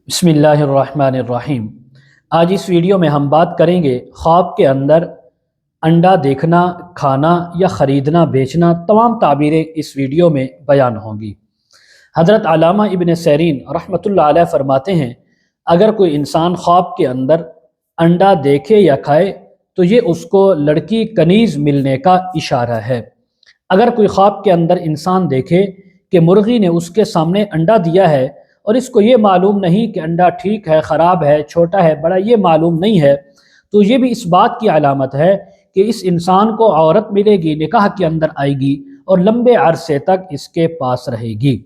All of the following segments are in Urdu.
بسم اللہ الرحمن الرحیم۔ آج اس ویڈیو میں ہم بات کریں گے خواب کے اندر انڈا دیکھنا، کھانا یا خریدنا بیچنا، تمام تعبیریں اس ویڈیو میں بیان ہوں گی۔ حضرت علامہ ابن سیرین رحمۃ اللہ علیہ فرماتے ہیں، اگر کوئی انسان خواب کے اندر انڈا دیکھے یا کھائے تو یہ اس کو لڑکی کنیز ملنے کا اشارہ ہے۔ اگر کوئی خواب کے اندر انسان دیکھے کہ مرغی نے اس کے سامنے انڈا دیا ہے اور اس کو یہ معلوم نہیں کہ انڈا ٹھیک ہے، خراب ہے، چھوٹا ہے، بڑا، یہ معلوم نہیں ہے، تو یہ بھی اس بات کی علامت ہے کہ اس انسان کو عورت ملے گی، نکاح کے اندر آئے گی اور لمبے عرصے تک اس کے پاس رہے گی۔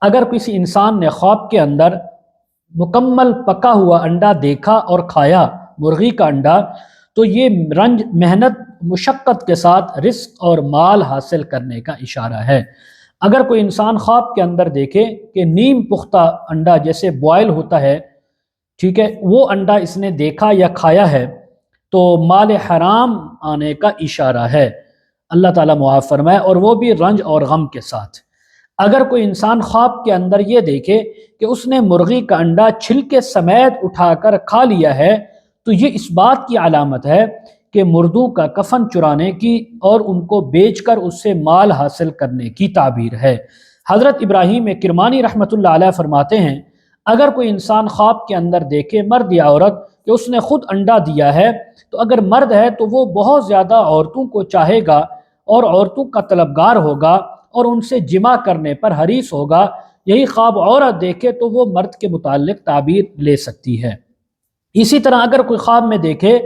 اگر کسی انسان نے خواب کے اندر مکمل پکا ہوا انڈا دیکھا اور کھایا، مرغی کا انڈا، تو یہ رنج، محنت، مشقت کے ساتھ رزق اور مال حاصل کرنے کا اشارہ ہے۔ اگر کوئی انسان خواب کے اندر دیکھے کہ نیم پختہ انڈا، جیسے بوائل ہوتا ہے، ٹھیک ہے، وہ انڈا اس نے دیکھا یا کھایا ہے، تو مال حرام آنے کا اشارہ ہے، اللہ تعالیٰ معاف فرمائے، اور وہ بھی رنج اور غم کے ساتھ۔ اگر کوئی انسان خواب کے اندر یہ دیکھے کہ اس نے مرغی کا انڈا چھلکے سمیت اٹھا کر کھا لیا ہے، تو یہ اس بات کی علامت ہے کہ مردوں کا کفن چرانے کی اور ان کو بیچ کر اس سے مال حاصل کرنے کی تعبیر ہے۔ حضرت ابراہیم کرمانی رحمۃ اللہ علیہ فرماتے ہیں، اگر کوئی انسان خواب کے اندر دیکھے، مرد یا عورت، کہ اس نے خود انڈا دیا ہے، تو اگر مرد ہے تو وہ بہت زیادہ عورتوں کو چاہے گا اور عورتوں کا طلبگار ہوگا اور ان سے جمع کرنے پر حریص ہوگا۔ یہی خواب عورت دیکھے تو وہ مرد کے متعلق تعبیر لے سکتی ہے۔ اسی طرح اگر کوئی خواب میں دیکھے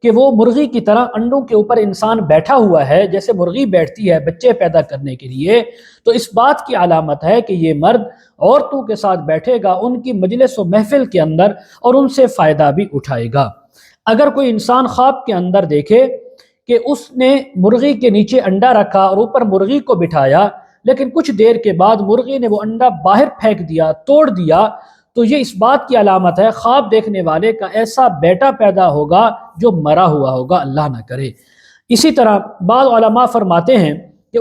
کہ وہ مرغی کی طرح انڈوں کے اوپر انسان بیٹھا ہوا ہے، جیسے مرغی بیٹھتی ہے بچے پیدا کرنے کے لیے، تو اس بات کی علامت ہے کہ یہ مرد عورتوں کے ساتھ بیٹھے گا ان کی مجلس و محفل کے اندر اور ان سے فائدہ بھی اٹھائے گا۔ اگر کوئی انسان خواب کے اندر دیکھے کہ اس نے مرغی کے نیچے انڈا رکھا اور اوپر مرغی کو بٹھایا، لیکن کچھ دیر کے بعد مرغی نے وہ انڈا باہر پھینک دیا، توڑ دیا، تو یہ اس بات کی علامت ہے خواب دیکھنے والے کا ایسا بیٹا پیدا ہوگا جو مرا ہوا ہوگا، اللہ نہ کرے۔ اسی طرح بعض علماء فرماتے ہیں کہ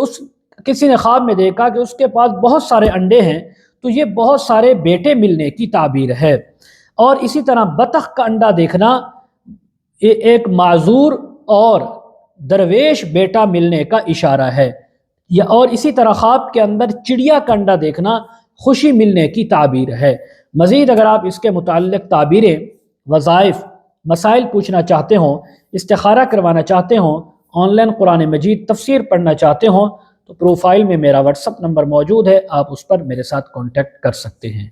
کسی نے خواب میں دیکھا کہ اس کے پاس بہت سارے انڈے ہیں، تو یہ بہت سارے بیٹے ملنے کی تعبیر ہے۔ اور اسی طرح بطخ کا انڈا دیکھنا ایک معذور اور درویش بیٹا ملنے کا اشارہ ہے، اور اسی طرح خواب کے اندر چڑیا کا انڈا دیکھنا خوشی ملنے کی تعبیر ہے۔ مزید اگر آپ اس کے متعلق تعبیریں، وظائف، مسائل پوچھنا چاہتے ہوں، استخارہ کروانا چاہتے ہوں، آن لائن قرآن مجید تفسیر پڑھنا چاہتے ہوں، تو پروفائل میں میرا واٹس ایپ نمبر موجود ہے، آپ اس پر میرے ساتھ کانٹیکٹ کر سکتے ہیں۔